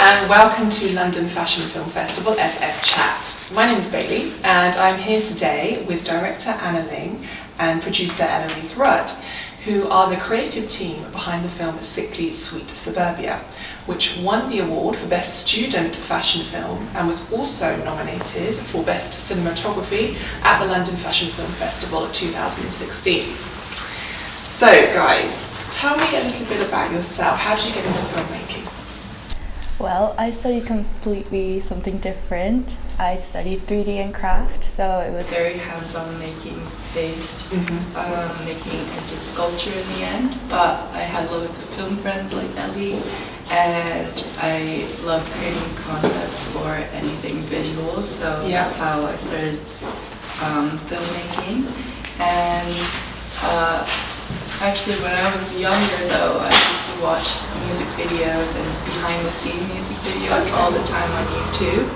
and welcome to London Fashion Film Festival, FFChat. My name is Bailey and I'm here today with director Anna Ling and producer Eloise, who are the creative team behind the film Sickly Sweet Suburbia, which won the award for Best Student Fashion Film and was also nominated for Best Cinematography at the London Fashion Film Festival of 2016. So guys, tell me a little bit about yourself. How did you get into filmmaking? Well, I studied completely something different. I studied 3D and craft, so it was very hands-on making based, making into sculpture in the end. But I had loads of film friends like Ellie, and I love creating concepts for anything visual, so that's how I started filmmaking. And actually, when I was younger though, I used to watch music videos and behind-the-scenes music videos all the time on YouTube.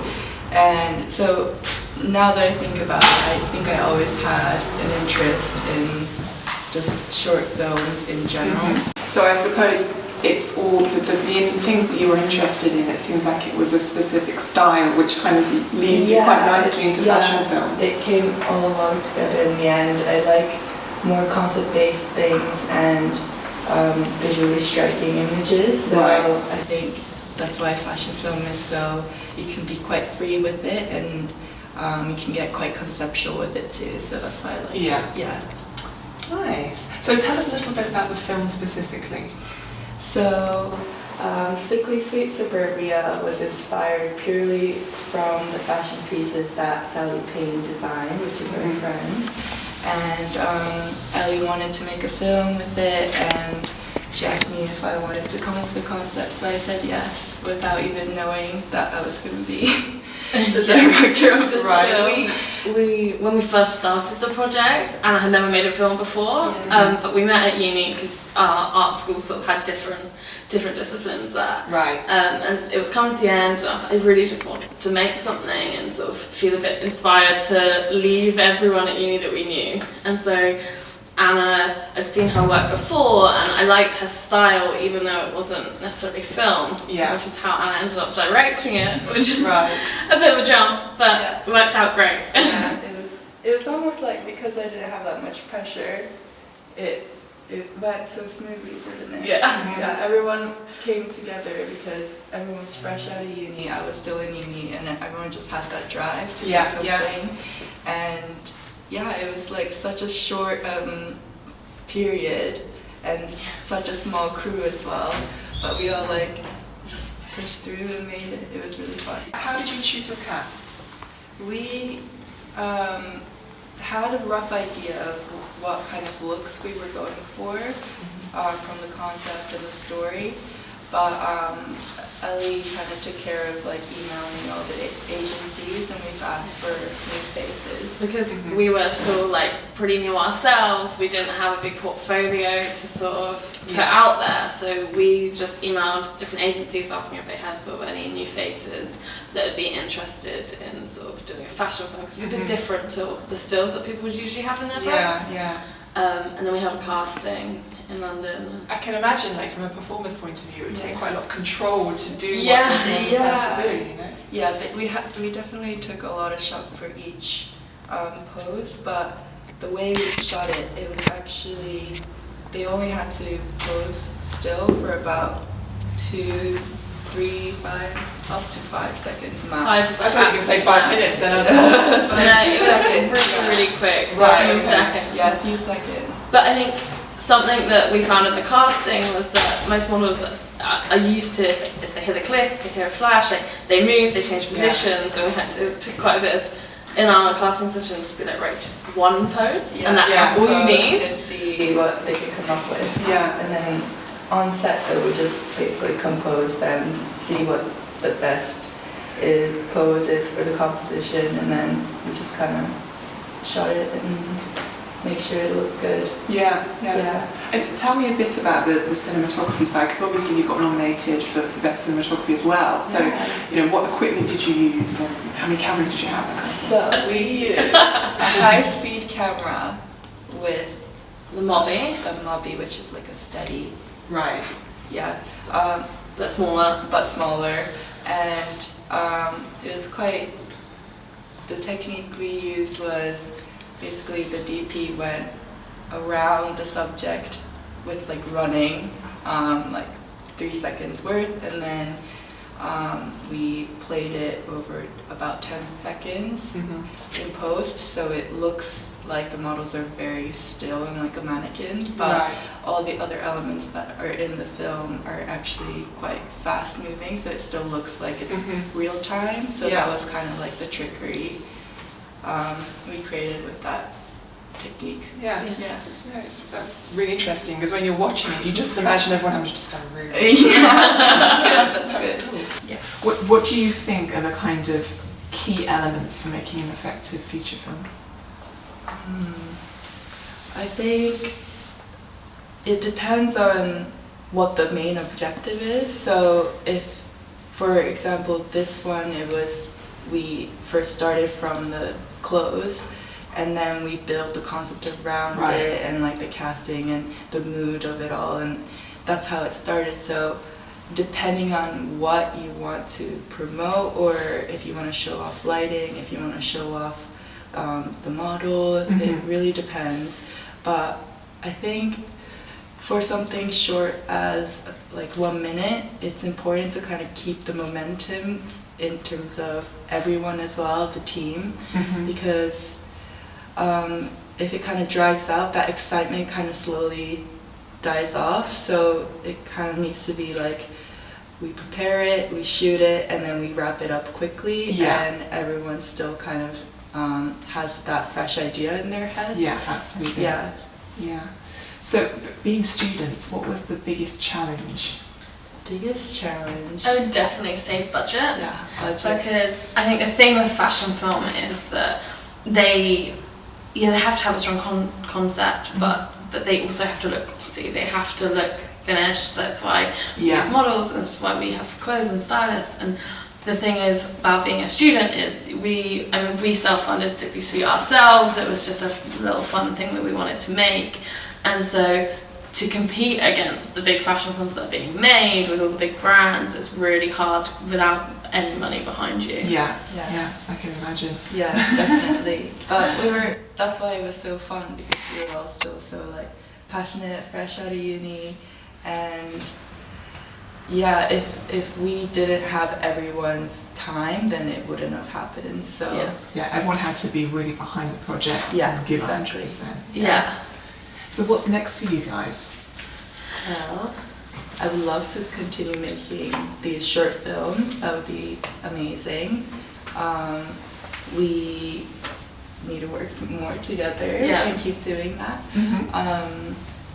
And so now that I think about it, I think I always had an interest in just short films in general. So I suppose it's all the things that you were interested in. It seems like it was a specific style which kind of leads you quite nicely into fashion film. It came all along together in the end. I like more concept-based things and visually striking images. So I think that's why fashion film is so, you can be quite free with it, and you can get quite conceptual with it too. So that's why I like it. Yeah. Nice. So tell us a little bit about the film specifically. So Sickly Sweet Suburbia was inspired purely from the fashion pieces that Sally Payne designed, which is our friend. And Ellie wanted to make a film with it, and she asked me if I wanted to come up with a concept, so I said yes, without even knowing that I was going to be the director of this film. When we first started the project, Anna had never made a film before, but we met at uni because our art school sort of had different disciplines there. And it was coming to the end, and I was like, I really just want to make something and sort of feel a bit inspired to leave everyone at uni that we knew. And so Anna, I'd seen her work before, and I liked her style, even though it wasn't necessarily film, which is how Anna ended up directing it, which is a bit of a jump, but it worked out great. It was almost like, because I didn't have that much pressure, it went so smoothly, didn't it? Everyone came together because everyone was fresh out of uni, I was still in uni, and everyone just had that drive to do something. And it was like such a short period and such a small crew as well, but we all like just pushed through and made it. It was really fun. How did you choose your cast? We had a rough idea of what kind of looks we were going for from the concept and the story, but Ellie kind of took care of like emailing all the agencies, and we've asked for new faces. Because we were still like pretty new ourselves, we didn't have a big portfolio to sort of put out there, so we just emailed different agencies asking if they had sort of any new faces that would be interested in sort of doing a fashion film, because it's a bit different to the stills that people would usually have in their books. And then we had a casting in London. I can imagine, like from a performer's point of view, it would take quite a lot of control to do what you want to do, you know? Yeah, we definitely took a lot of shot for each pose, but the way we shot it, it was actually, they only had to pose still for about 2, 3, 5, up to 5 seconds max. I thought you could say 5 minutes then. No, it was really quick, so a few seconds. Yeah, a few seconds. But I think something that we found in the casting was that most models are used to, if they hear the click, if they hear a flash, they move, they change positions, and it took quite a bit of, in our casting session, to be like, right, just one pose, and that's all you need. And see what they can come up with. And then on set, though, we just basically compose them, see what the best pose is for the composition, and then we just kind of shot it and make sure it looked good. And tell me a bit about the cinematography side, because obviously you got nominated for Best Cinematography as well. So, you know, what equipment did you use, and how many cameras did you have? So we used a high-speed camera with the Movi, which is like a steady. But smaller. and it was quite. The technique we used was basically the DP went around the subject with like running, like 3 seconds worth, and then we played it over about 10 seconds in post, so it looks like the models are very still and like a mannequin, but all the other elements that are in the film are actually quite fast moving, so it still looks like it's real time. So that was kind of like the trickery we created with that technique. That's really interesting, because when you're watching it, you just imagine everyone having to stand really. That's good. Cool. Yeah. What do you think are the kind of key elements for making an effective feature film? I think it depends on what the main objective is. So if, for example, this one, we first started from the clothes, and then we built the concept around it, and like the casting and the mood of it all, and that's how it started. So depending on what you want to promote, or if you want to show off lighting, if you want to show off the model, it really depends. But I think for something short as like 1 minute, it's important to kind of keep the momentum in terms of everyone as well, the team, because if it kind of drags out, that excitement kind of slowly dies off. So it kind of needs to be like, we prepare it, we shoot it, and then we wrap it up quickly, and everyone still kind of has that fresh idea in their heads. Yeah, absolutely. Yeah. So, being students, what was the biggest challenge? Biggest challenge? I would definitely say budget. Yeah, budget. Because I think the thing with fashion film is that they have to have a strong concept, but they also have to look glossy. They have to look finished. That's why we use models, and that's why we have clothes and stylists. And the thing is about being a student is we self-funded Sickly Sweet ourselves. It was just a little fun thing that we wanted to make, and so to compete against the big fashion films that are being made with all the big brands, it's really hard without any money behind you. Yeah, I can imagine. Yeah, definitely. But that's why it was so fun, because we were all still so like passionate, fresh out of uni, and if we didn't have everyone's time, then it wouldn't have happened. So everyone had to be really behind the project and give 100%. Yeah. So what's next for you guys? Well, I would love to continue making these short films. That would be amazing. We need to work more together and keep doing that.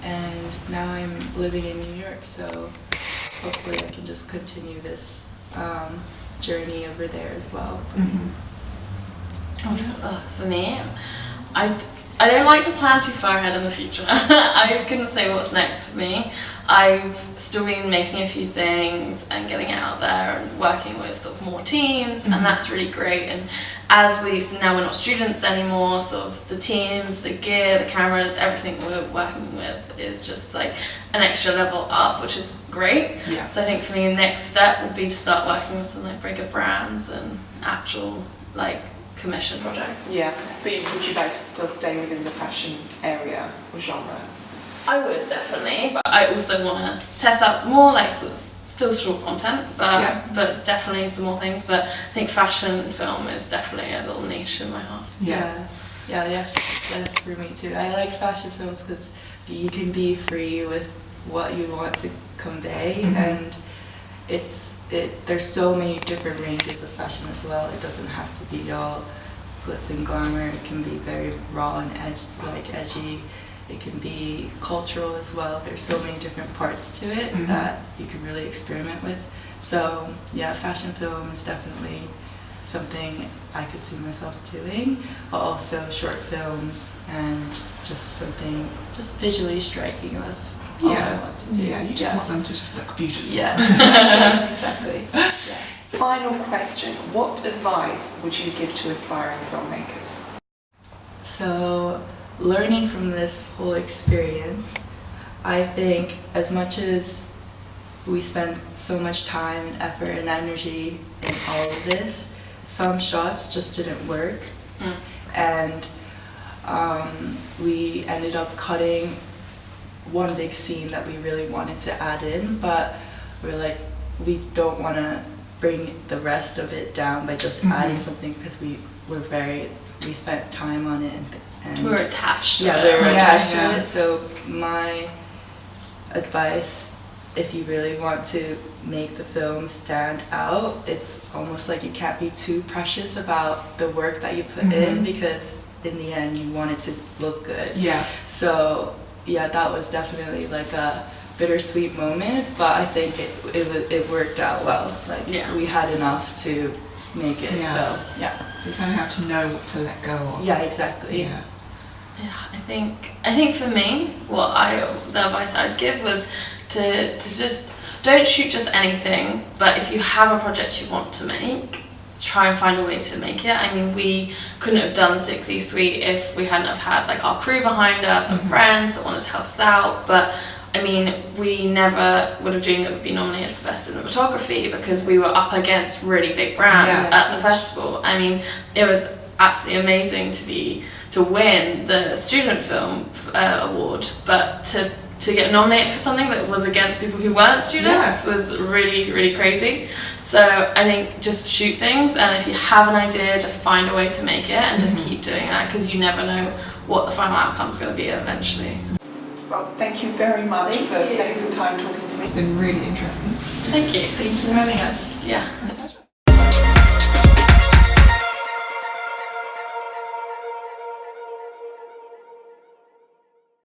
And now I'm living in New York, so hopefully I can just continue this journey over there as well. For me, I don't like to plan too far ahead in the future. I couldn't say what's next for me. I've still been making a few things and getting it out there and working with sort of more teams, and that's really great. And now we're not students anymore, sort of the teams, the gear, the cameras, everything we're working with is just like an extra level up, which is great. So I think for me the next step would be to start working with some like bigger brands and actual like commission projects. Yeah, but would you like to still stay within the fashion area or genre? I would definitely, but I also want to test out some more, like still short content, but definitely some more things. But I think fashion film is definitely a little niche in my heart. Yes, for me too. I like fashion films because you can be free with what you want to convey, and there's so many different ranges of fashion as well. It doesn't have to be all glitz and glamour. It can be very raw and edgy. It can be cultural as well. There's so many different parts to it that you can really experiment with. So yeah, fashion film is definitely something I could see myself doing, but also short films and just something just visually striking. That's all I want to do. Yeah, you just want them to just look beautiful. Yeah, exactly. Final question, what advice would you give to aspiring filmmakers? So, learning from this whole experience, I think as much as we spent so much time and effort and energy in all of this. Some shots just didn't work, and we ended up cutting one big scene that we really wanted to add in, but we're like, we don't want to bring the rest of it down by just adding something, because we spent time on it and we were attached to it. it. We were attached to it. So my advice, if you really want to make the film stand out, it's almost like you can't be too precious about the work that you put in, because in the end you want it to look good. So yeah, that was definitely like a bittersweet moment, but I think it worked out well. Like we had enough to make it. So so you kind of have to know what to let go of. Yeah, exactly. I think for me, the advice I'd give was to just don't shoot just anything, but if you have a project you want to make, try and find a way to make it. I mean, we couldn't have done Sickly Sweet if we hadn't have had like our crew behind us and friends that wanted to help us out, but I mean, we never would have dreamed that we'd be nominated for Best Cinematography, because we were up against really big brands at the festival. I mean, it was absolutely amazing to win the student film award, but to get nominated for something that was against people who weren't students was really, really crazy. So I think just shoot things, and if you have an idea, just find a way to make it and just keep doing that, because you never know what the final outcome's going to be eventually. Well, thank you very much for spending some time talking to me. It's been really interesting. Thank you. Thanks for having us. Yeah.